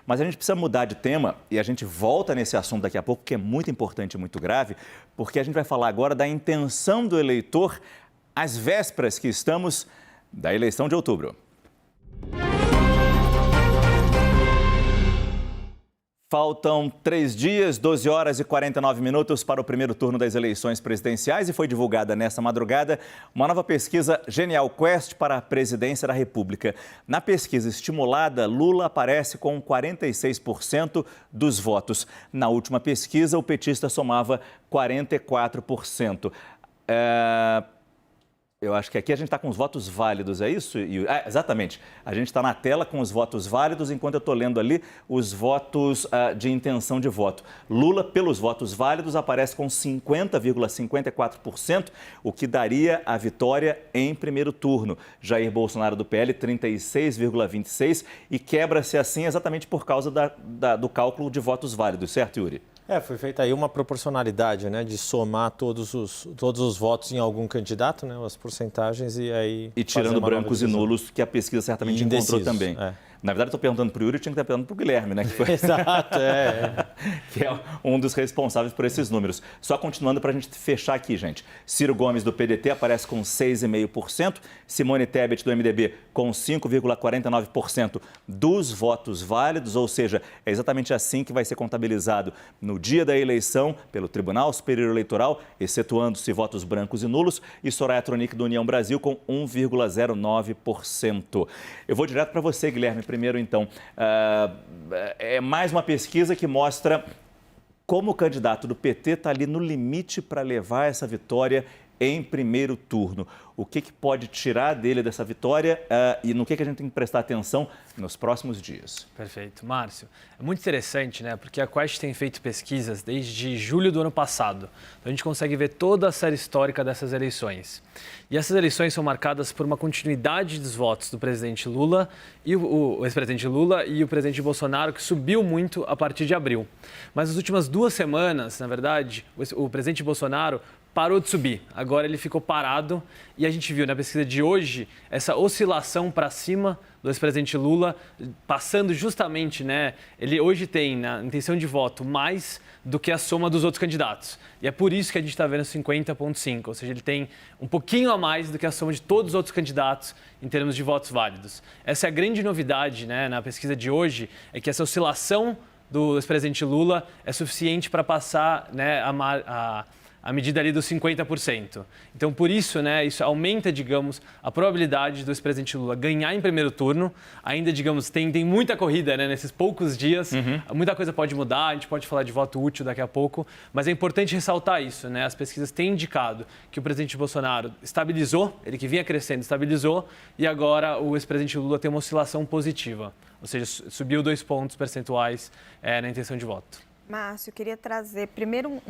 Mas a gente precisa mudar de tema e a gente volta nesse assunto daqui a pouco, que é muito importante e muito grave, porque a gente vai falar agora da intenção do eleitor às vésperas que estamos da eleição de outubro. Faltam 3 dias, 12 horas e 49 minutos para o primeiro turno das eleições presidenciais e foi divulgada nesta madrugada uma nova pesquisa Genial Quest para a presidência da República. Na pesquisa estimulada, Lula aparece com 46% dos votos. Na última pesquisa, o petista somava 44%. Eu acho que aqui a gente está com os votos válidos, é isso? Exatamente. A gente está na tela com os votos válidos, enquanto eu estou lendo ali os votos de intenção de voto. Lula, pelos votos válidos, aparece com 50,54%, o que daria a vitória em primeiro turno. Jair Bolsonaro, do PL, 36,26%, e quebra-se assim exatamente por causa do cálculo de votos válidos, certo, Yuri? Foi feita aí uma proporcionalidade, né, de somar todos os votos em algum candidato, né, as porcentagens e aí... E tirando brancos e nulos, que a pesquisa certamente encontrou também. Na verdade, estou perguntando para o Yuri, eu tinha que estar perguntando para o Guilherme, né? Que foi... Exato, que é um dos responsáveis por esses números. Só continuando para a gente fechar aqui, gente. Ciro Gomes, do PDT, aparece com 6,5%. Simone Tebet, do MDB, com 5,49% dos votos válidos. Ou seja, é exatamente assim que vai ser contabilizado no dia da eleição pelo Tribunal Superior Eleitoral, excetuando-se votos brancos e nulos. E Soraya Tronic, do União Brasil, com 1,09%. Eu vou direto para você, Guilherme. Primeiro, então, é mais uma pesquisa que mostra como o candidato do PT está ali no limite para levar essa vitória em primeiro turno. O que pode tirar dele dessa vitória e no que a gente tem que prestar atenção nos próximos dias? Perfeito. Márcio, é muito interessante, né? Porque a Quest tem feito pesquisas desde julho do ano passado. Então a gente consegue ver toda a série histórica dessas eleições. E essas eleições são marcadas por uma continuidade dos votos do presidente Lula e o ex-presidente Lula e o presidente Bolsonaro, que subiu muito a partir de abril. Mas nas últimas 2 semanas, na verdade, o presidente Bolsonaro parou de subir. Agora ele ficou parado e a gente viu na pesquisa de hoje essa oscilação para cima do ex-presidente Lula, passando justamente, né? Ele hoje tem na intenção de voto mais do que a soma dos outros candidatos. E é por isso que a gente está vendo 50,5%, ou seja, ele tem um pouquinho a mais do que a soma de todos os outros candidatos em termos de votos válidos. Essa é a grande novidade, né, na pesquisa de hoje, é que essa oscilação do ex-presidente Lula é suficiente para passar, né, a medida ali dos 50%. Então, por isso, né, isso aumenta, digamos, a probabilidade do ex-presidente Lula ganhar em primeiro turno. Ainda, digamos, tem muita corrida, né, nesses poucos dias. Muita coisa pode mudar, a gente pode falar de voto útil daqui a pouco. Mas é importante ressaltar isso, né? As pesquisas têm indicado que o presidente Bolsonaro estabilizou, ele que vinha crescendo, estabilizou, e agora o ex-presidente Lula tem uma oscilação positiva. Ou seja, subiu 2 pontos percentuais na intenção de voto. Márcio, eu queria trazer primeiro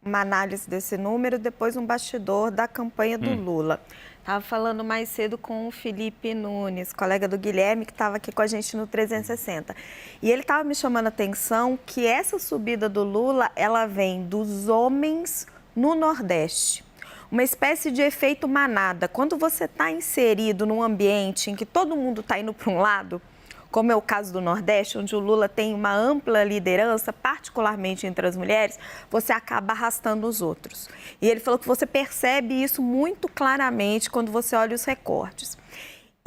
uma análise desse número, depois um bastidor da campanha do Lula. Estava falando mais cedo com o Felipe Nunes, colega do Guilherme, que estava aqui com a gente no 360. E ele estava me chamando a atenção que essa subida do Lula, ela vem dos homens no Nordeste. Uma espécie de efeito manada. Quando você está inserido num ambiente em que todo mundo está indo para um lado, como é o caso do Nordeste, onde o Lula tem uma ampla liderança, particularmente entre as mulheres, você acaba arrastando os outros. E ele falou que você percebe isso muito claramente quando você olha os recortes.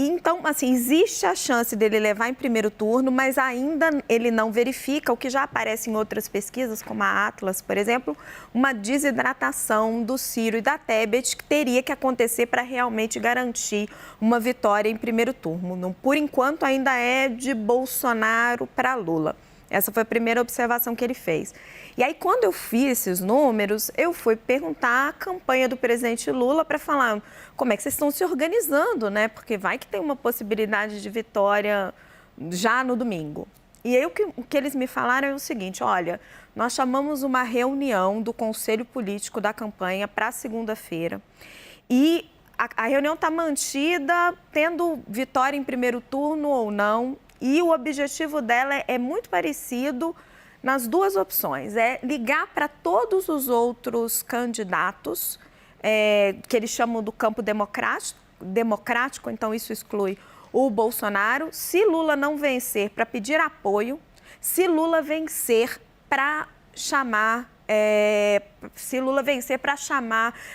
Então, assim, existe a chance dele levar em primeiro turno, mas ainda ele não verifica o que já aparece em outras pesquisas, como a Atlas, por exemplo, uma desidratação do Ciro e da Tebet que teria que acontecer para realmente garantir uma vitória em primeiro turno. Por enquanto, ainda é de Bolsonaro para Lula. Essa foi a primeira observação que ele fez. E aí, quando eu fiz esses números, eu fui perguntar à campanha do presidente Lula para falar como é que vocês estão se organizando, né? Porque vai que tem uma possibilidade de vitória já no domingo. E aí, o que eles me falaram é o seguinte, olha, nós chamamos uma reunião do Conselho Político da campanha para segunda-feira e a reunião está mantida, tendo vitória em primeiro turno ou não, e o objetivo dela é muito parecido nas duas opções. É ligar para todos os outros candidatos, que eles chamam do campo democrático, então isso exclui o Bolsonaro, se Lula não vencer, para pedir apoio, se Lula vencer para chamar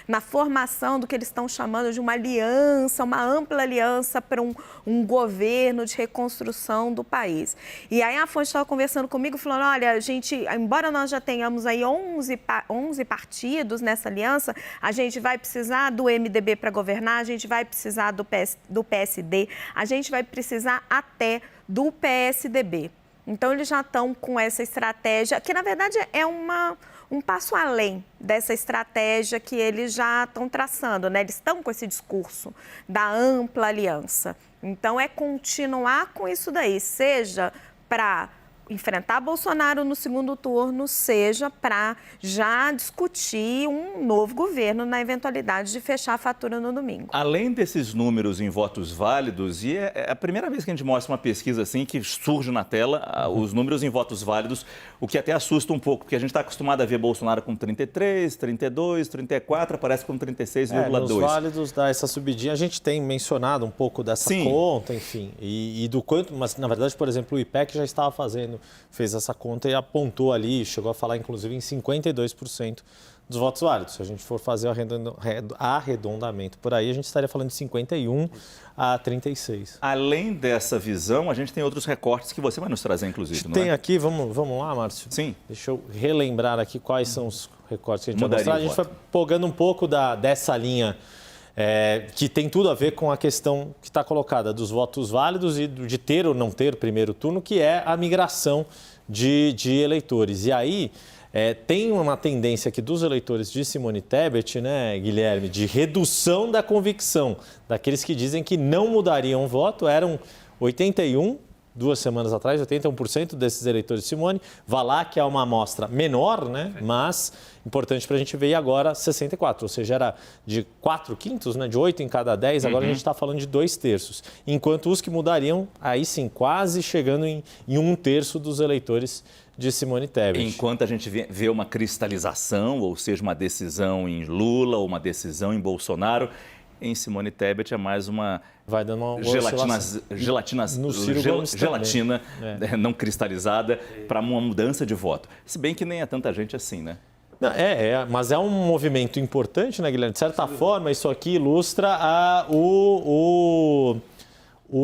na formação do que eles estão chamando de uma aliança, uma ampla aliança para um governo de reconstrução do país. E aí a Fonte estava conversando comigo, falando, olha, gente, embora nós já tenhamos aí 11 partidos nessa aliança, a gente vai precisar do MDB para governar, a gente vai precisar do PSD, a gente vai precisar até do PSDB. Então, eles já estão com essa estratégia, que, na verdade, é um passo além dessa estratégia que eles já estão traçando, né? Eles estão com esse discurso da ampla aliança. Então, é continuar com isso daí, seja para enfrentar Bolsonaro no segundo turno, seja para já discutir um novo governo na eventualidade de fechar a fatura no domingo. Além desses números em votos válidos, e é a primeira vez que a gente mostra uma pesquisa assim que surge na tela, os números em votos válidos, o que até assusta um pouco, porque a gente está acostumado a ver Bolsonaro com 33, 32, 34, aparece com 36,2. Nos válidos dá essa subidinha, a gente tem mencionado um pouco dessa conta, enfim, e do quanto, mas na verdade, por exemplo, o IPEC já estava fez essa conta e apontou ali, chegou a falar inclusive em 52% dos votos válidos. Se a gente for fazer o arredondamento por aí, a gente estaria falando de 51 a 36. Além dessa visão, a gente tem outros recortes que você vai nos trazer, inclusive, não é? Tem aqui, vamos lá, Márcio? Sim. Deixa eu relembrar aqui quais são os recortes que a gente vai mostrar. A gente foi pegando um pouco dessa linha que tem tudo a ver com a questão que está colocada dos votos válidos e de ter ou não ter primeiro turno, que é a migração de eleitores. E aí tem uma tendência aqui dos eleitores de Simone Tebet, né, Guilherme, de redução da convicção daqueles que dizem que não mudariam o voto. Eram 81%. 2 semanas atrás, 81% desses eleitores de Simone. Vá lá que é uma amostra menor, né? Mas importante para a gente ver, e agora 64%, ou seja, era de 4/5, né? De 8 em cada 10, agora a gente está falando de 2/3. Enquanto os que mudariam, aí sim, quase chegando em 1/3 dos eleitores de Simone Tebet. Enquanto a gente vê uma cristalização, ou seja, uma decisão em Lula ou uma decisão em Bolsonaro, em Simone Tebet é mais uma vai dando uma gelatina não cristalizada para uma mudança de voto. Se bem que nem é tanta gente assim, né? Não, mas é um movimento importante, né, Guilherme? De certa forma, isso aqui ilustra o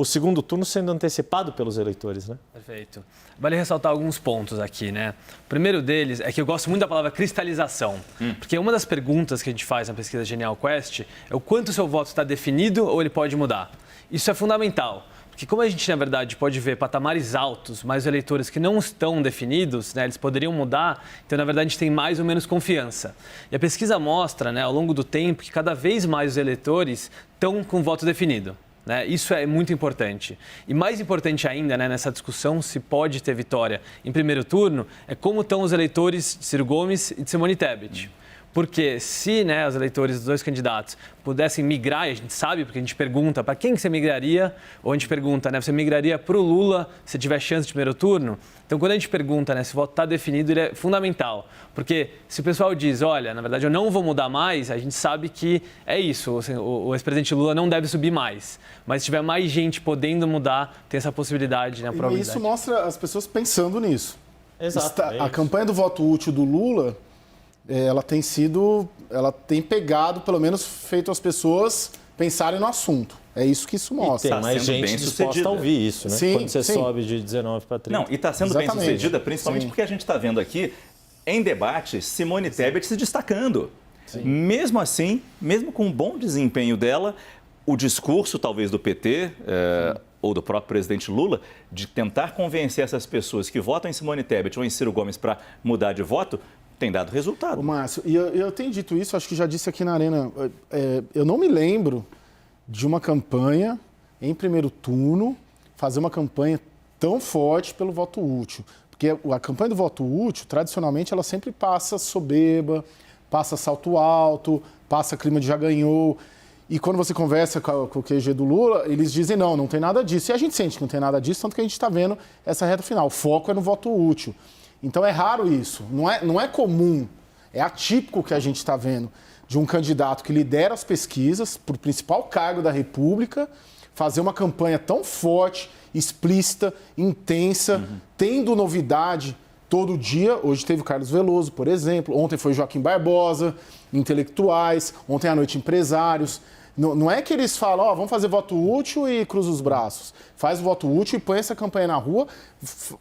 segundo turno sendo antecipado pelos eleitores, né? Perfeito. Vale ressaltar alguns pontos aqui, né? O primeiro deles é que eu gosto muito da palavra cristalização, porque uma das perguntas que a gente faz na pesquisa Genial Quest é o quanto o seu voto está definido ou ele pode mudar. Isso é fundamental, porque como a gente, na verdade, pode ver patamares altos, mas eleitores que não estão definidos, né, eles poderiam mudar, então, na verdade, a gente tem mais ou menos confiança. E a pesquisa mostra, né, ao longo do tempo, que cada vez mais os eleitores estão com o voto definido. Isso é muito importante. E mais importante ainda, né, nessa discussão se pode ter vitória em primeiro turno, é como estão os eleitores de Ciro Gomes e de Simone Tebet. Porque se, né, os eleitores dos dois candidatos pudessem migrar, e a gente sabe, porque a gente pergunta para quem que você migraria, ou a gente pergunta, né, você migraria para o Lula se tiver chance de primeiro turno? Então, quando a gente pergunta, né, se o voto está definido, ele é fundamental. Porque se o pessoal diz, olha, na verdade eu não vou mudar mais, a gente sabe que é isso, assim, o ex-presidente Lula não deve subir mais. Mas se tiver mais gente podendo mudar, tem essa possibilidade, né, a probabilidade. E isso mostra as pessoas pensando nisso. Exato. A campanha do voto útil do Lula, ela tem pegado, pelo menos feito as pessoas pensarem no assunto. É isso que isso mostra. E tem mais gente disposta a ouvir isso, né? Sim, quando você sobe de 19 para 30. Não, e está sendo bem sucedida, principalmente porque a gente está vendo aqui, em debate, Simone Tebet se destacando. Sim. Mesmo assim, mesmo com um bom desempenho dela, o discurso, talvez, do PT ou do próprio presidente Lula, de tentar convencer essas pessoas que votam em Simone Tebet ou em Ciro Gomes para mudar de voto, tem dado resultado. Ô, Márcio, e eu tenho dito isso, acho que já disse aqui na Arena, eu não me lembro de uma campanha em primeiro turno, fazer uma campanha tão forte pelo voto útil. Porque a campanha do voto útil, tradicionalmente, ela sempre passa soberba, passa salto alto, passa clima de já ganhou. E quando você conversa com o QG do Lula, eles dizem não tem nada disso. E a gente sente que não tem nada disso, tanto que a gente está vendo essa reta final. O foco é no voto útil. Então é raro isso, não é comum, é atípico que a gente está vendo de um candidato que lidera as pesquisas para o principal cargo da República fazer uma campanha tão forte, explícita, intensa, tendo novidade todo dia. Hoje teve o Carlos Veloso, por exemplo. Ontem foi Joaquim Barbosa, intelectuais. Ontem à noite, empresários. Não é que eles falam, vamos fazer voto útil e cruza os braços. Faz o voto útil e põe essa campanha na rua,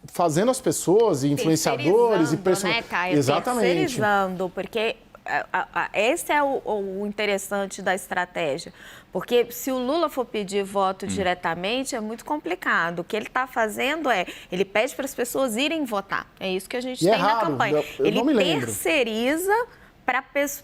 fazendo as pessoas e influenciadores e né, Caio? Exatamente. Terceirizando, porque esse é o interessante da estratégia. Porque se o Lula for pedir voto diretamente, é muito complicado. O que ele está fazendo ele pede para as pessoas irem votar. É isso que a gente tem na campanha. Ele terceiriza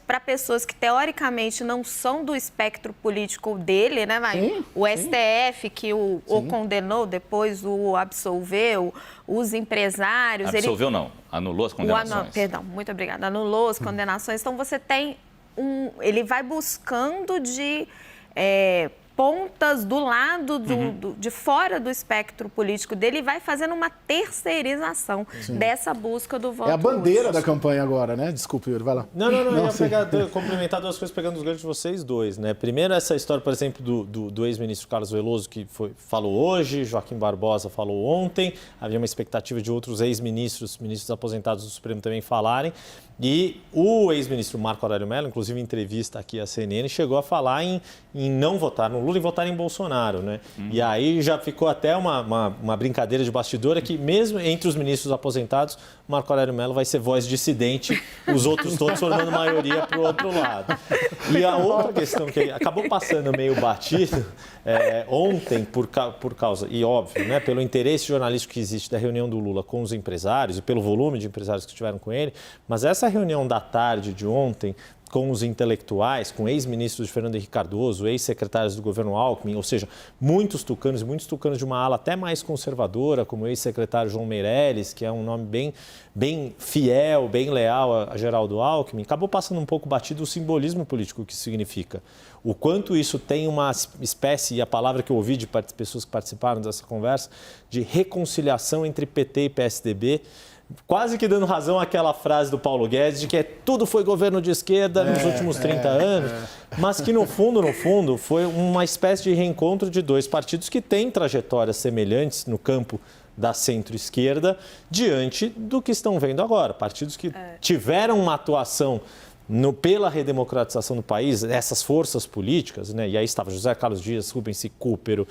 para pessoas que, teoricamente, não são do espectro político dele, né, Maio? O STF, que o condenou, depois o absolveu, os empresários... Absolveu não, anulou as condenações. Perdão, muito obrigada. Anulou as condenações. Então, você tem ele vai buscando de... pontas do lado de fora do espectro político dele e vai fazendo uma terceirização dessa busca do voto. É a bandeira da campanha agora, né? Desculpe, Yuri, vai lá. Não, eu ia complementar duas coisas pegando os ganchos de vocês dois, né? Primeiro, essa história, por exemplo, do ex-ministro Carlos Veloso, que falou hoje, Joaquim Barbosa falou ontem, havia uma expectativa de outros ex-ministros, ministros aposentados do Supremo também falarem, e o ex-ministro Marco Aurélio Mello, inclusive em entrevista aqui à CNN, chegou a falar em não votar no Lula e votar em Bolsonaro, né? E aí já ficou até uma brincadeira de bastidor, que mesmo entre os ministros aposentados, Marco Aurélio Mello vai ser voz dissidente, os outros todos formando maioria para o outro lado. E a outra questão que acabou passando meio batido ontem, por causa, e óbvio, né, pelo interesse jornalístico que existe da reunião do Lula com os empresários e pelo volume de empresários que estiveram com ele, mas essa reunião da tarde de ontem com os intelectuais, com ex-ministros de Fernando Henrique Cardoso, ex-secretários do governo Alckmin, ou seja, muitos tucanos de uma ala até mais conservadora, como o ex-secretário João Meirelles, que é um nome bem fiel, bem leal a Geraldo Alckmin, acabou passando um pouco batido o simbolismo político que isso significa. O quanto isso tem uma espécie, e a palavra que eu ouvi de pessoas que participaram dessa conversa, de reconciliação entre PT e PSDB, quase que dando razão àquela frase do Paulo Guedes de que tudo foi governo de esquerda nos últimos 30 anos, mas que no fundo, foi uma espécie de reencontro de dois partidos que têm trajetórias semelhantes no campo da centro-esquerda diante do que estão vendo agora. Partidos que tiveram uma atuação pela redemocratização do país, essas forças políticas, né? E aí estava José Carlos Dias, Rubens Recupero,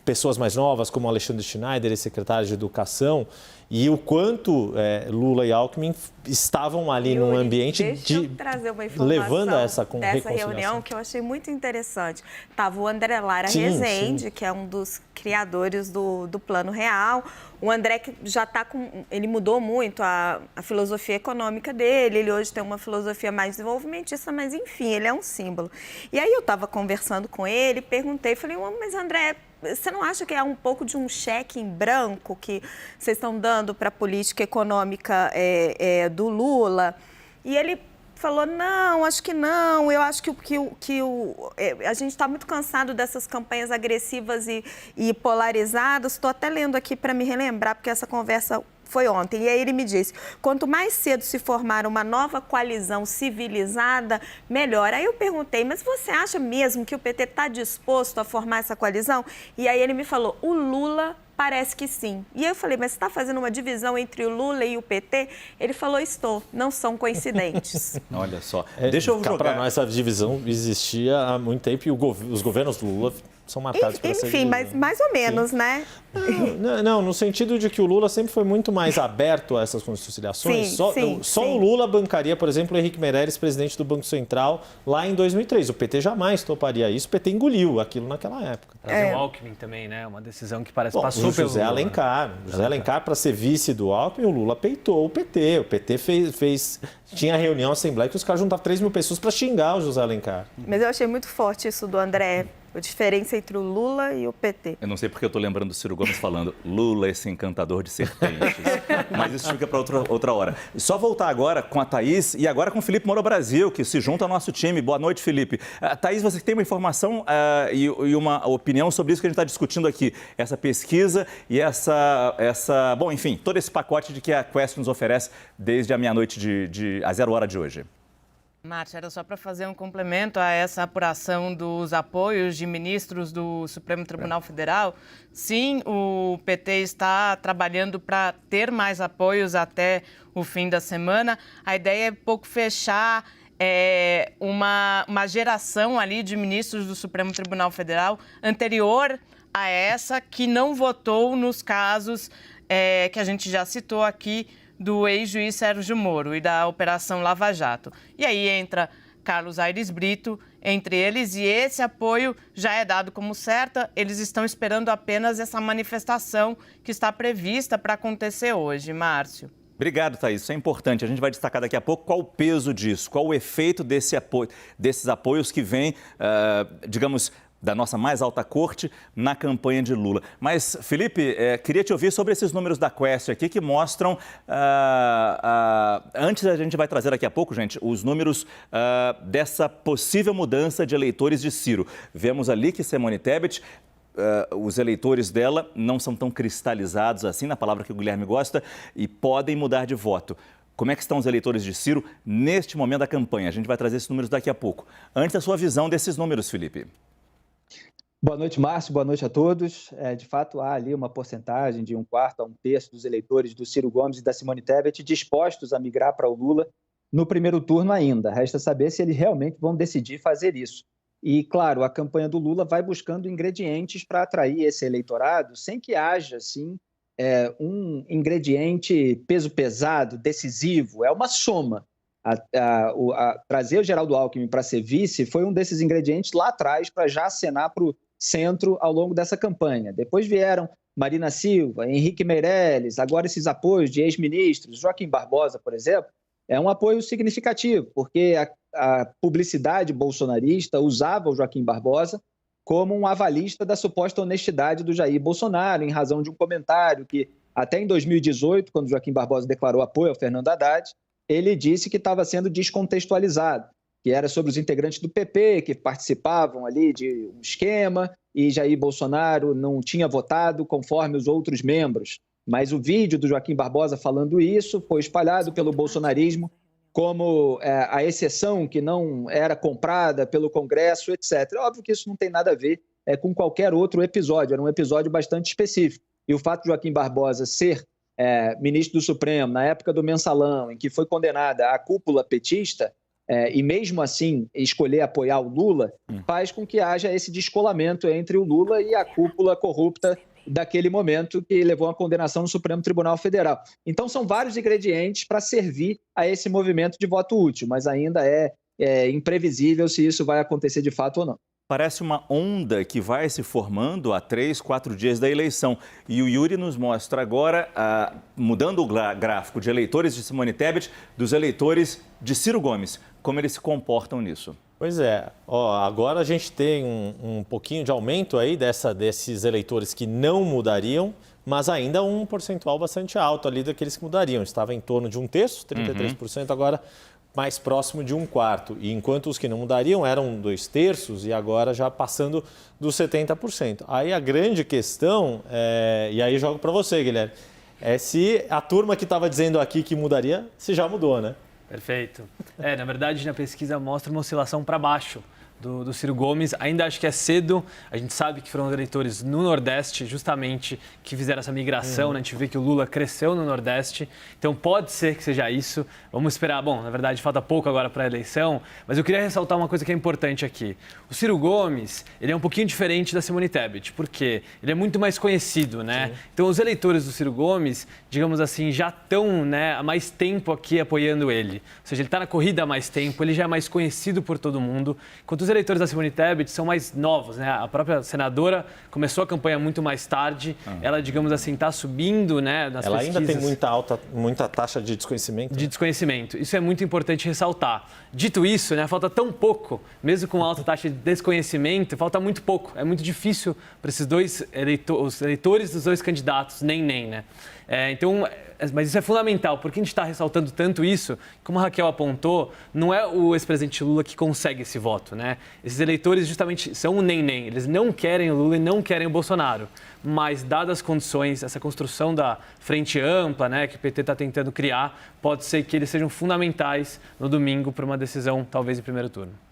pessoas mais novas como Alexandre Schneider, ex-secretário de Educação, e o quanto Lula e Alckmin estavam ali num ambiente trazer uma informação levando a essa dessa reunião que eu achei muito interessante. Estava o André Lara Rezende, que é um dos criadores do Plano Real. O André que já está ele mudou muito a filosofia econômica dele, ele hoje tem uma filosofia mais desenvolvimentista, mas enfim, ele é um símbolo. E aí eu estava conversando com ele, perguntei, falei, mas André, você não acha que é um pouco de um cheque em branco que vocês estão dando para a política econômica do Lula? E ele falou, não, acho que não. Eu acho que a gente está muito cansado dessas campanhas agressivas e polarizadas. Estou até lendo aqui para me relembrar, porque essa conversa foi ontem. E aí ele me disse, quanto mais cedo se formar uma nova coalizão civilizada, melhor. Aí eu perguntei, mas você acha mesmo que o PT está disposto a formar essa coalizão? E aí ele me falou, o Lula parece que sim. E aí eu falei, mas você está fazendo uma divisão entre o Lula e o PT? Ele falou, estou. Não são coincidentes. Olha só. Deixa eu jogar. Para nós, essa divisão existia há muito tempo e os governos do Lula são marcados por essa divisão. Enfim, mas mais ou menos, né? Não, no sentido de que o Lula sempre foi muito mais aberto a essas conciliações. Só o Lula bancaria, por exemplo, o Henrique Meirelles, presidente do Banco Central, lá em 2003. O PT jamais toparia isso, o PT engoliu aquilo naquela época. Trazer o Alckmin também, né? Uma decisão que passou pelo José Lula. Alencar. José Alencar, para ser vice do Alckmin, o Lula peitou o PT. O PT tinha reunião, assembleia, que os caras juntavam 3 mil pessoas para xingar o José Alencar. Mas eu achei muito forte isso do André. A diferença entre o Lula e o PT. Eu não sei porque eu estou lembrando do Ciro Gomes falando Lula, esse encantador de serpentes. Mas isso fica para outra hora. Só voltar agora com a Thaís e agora com o Felipe Moura Brasil, que se junta ao nosso time. Boa noite, Felipe. Thaís, você tem uma informação e uma opinião sobre isso que a gente está discutindo aqui. Essa pesquisa e bom, enfim, todo esse pacote de que a Quest nos oferece desde a meia-noite, a 0 hora de hoje. Márcia, era só para fazer um complemento a essa apuração dos apoios de ministros do Supremo Tribunal Federal. Sim, o PT está trabalhando para ter mais apoios até o fim da semana. A ideia é pouco fechar uma geração ali de ministros do Supremo Tribunal Federal anterior a essa que não votou nos casos que a gente já citou aqui, do ex-juiz Sérgio Moro e da Operação Lava Jato. E aí entra Carlos Aires Brito entre eles, e esse apoio já é dado como certa. Eles estão esperando apenas essa manifestação que está prevista para acontecer hoje. Márcio. Obrigado, Thaís. Isso é importante. A gente vai destacar daqui a pouco qual o peso disso, qual o efeito desses apoios que vêm, digamos, da nossa mais alta corte na campanha de Lula. Mas, Felipe, queria te ouvir sobre esses números da Quest aqui que mostram... antes a gente vai trazer daqui a pouco, gente, os números dessa possível mudança de eleitores de Ciro. Vemos ali que Simone Tebet... os eleitores dela não são tão cristalizados assim, na palavra que o Guilherme gosta, e podem mudar de voto. Como é que estão os eleitores de Ciro neste momento da campanha? A gente vai trazer esses números daqui a pouco. Antes, a sua visão desses números, Felipe. Boa noite, Márcio. Boa noite a todos. De fato, há ali uma porcentagem de 1/4 a 1/3 dos eleitores do Ciro Gomes e da Simone Tebet dispostos a migrar para o Lula no primeiro turno ainda. Resta saber se eles realmente vão decidir fazer isso. E, claro, a campanha do Lula vai buscando ingredientes para atrair esse eleitorado, sem que haja, assim, um ingrediente peso pesado, decisivo. É uma soma. Trazer o Geraldo Alckmin para ser vice foi um desses ingredientes lá atrás para já acenar para o centro ao longo dessa campanha. Depois vieram Marina Silva, Henrique Meirelles, agora esses apoios de ex-ministros, Joaquim Barbosa, por exemplo, é um apoio significativo, porque a publicidade bolsonarista usava o Joaquim Barbosa como um avalista da suposta honestidade do Jair Bolsonaro, em razão de um comentário que, até em 2018, quando Joaquim Barbosa declarou apoio ao Fernando Haddad, ele disse que estava sendo descontextualizado, que era sobre os integrantes do PP que participavam ali de um esquema e Jair Bolsonaro não tinha votado conforme os outros membros. Mas o vídeo do Joaquim Barbosa falando isso foi espalhado pelo bolsonarismo como a exceção que não era comprada pelo Congresso, etc. Óbvio que isso não tem nada a ver com qualquer outro episódio, era um episódio bastante específico. E o fato de Joaquim Barbosa ser ministro do Supremo, na época do Mensalão, em que foi condenada a cúpula petista, e mesmo assim escolher apoiar o Lula, faz com que haja esse descolamento entre o Lula e a cúpula corrupta daquele momento que levou à condenação no Supremo Tribunal Federal. Então são vários ingredientes para servir a esse movimento de voto útil, mas ainda é imprevisível se isso vai acontecer de fato ou não. Parece uma onda que vai se formando há 3, 4 dias da eleição. E o Yuri nos mostra agora, mudando o gráfico de eleitores de Simone Tebet, dos eleitores de Ciro Gomes. Como eles se comportam nisso? Pois é. Agora a gente tem um pouquinho de aumento aí desses eleitores que não mudariam, mas ainda um percentual bastante alto ali daqueles que mudariam. Estava em torno de 1/3, 33%, agora mais próximo de 1/4. E enquanto os que não mudariam eram 2/3 e agora já passando dos 70%. Aí a grande questão, e aí eu jogo para você, Guilherme, é se a turma que estava dizendo aqui que mudaria, se já mudou, né? Perfeito. Na verdade, na pesquisa mostra uma oscilação para baixo do Ciro Gomes. Ainda acho que é cedo. A gente sabe que foram os eleitores no Nordeste, justamente, que fizeram essa migração. Né? A gente vê que o Lula cresceu no Nordeste. Então, pode ser que seja isso. Vamos esperar. Bom, na verdade, falta pouco agora para a eleição. Mas eu queria ressaltar uma coisa que é importante aqui. O Ciro Gomes, ele é um pouquinho diferente da Simone Tebet. Por quê? Ele é muito mais conhecido, né? Sim. Então, os eleitores do Ciro Gomes, digamos assim, já estão, né, há mais tempo aqui apoiando ele. Ou seja, ele está na corrida há mais tempo, ele já é mais conhecido por todo mundo. Enquanto os eleitores da Simone Tebet são mais novos, né? A própria senadora começou a campanha muito mais tarde. Ela, digamos assim, está subindo, né, nas Ela pesquisas. ainda tem muita taxa de desconhecimento. De desconhecimento. Isso é muito importante ressaltar. Dito isso, né, falta tão pouco, mesmo com alta taxa de desconhecimento, falta muito pouco. É muito difícil para esses dois os eleitores dos dois candidatos, nem, né? Mas isso é fundamental, porque a gente está ressaltando tanto isso, como a Raquel apontou, não é o ex-presidente Lula que consegue esse voto, né? né? Esses eleitores justamente são o nem-nem, eles não querem o Lula e não querem o Bolsonaro. Mas, dadas as condições, essa construção da frente ampla, né, que o PT está tentando criar, pode ser que eles sejam fundamentais no domingo para uma decisão, talvez, em primeiro turno.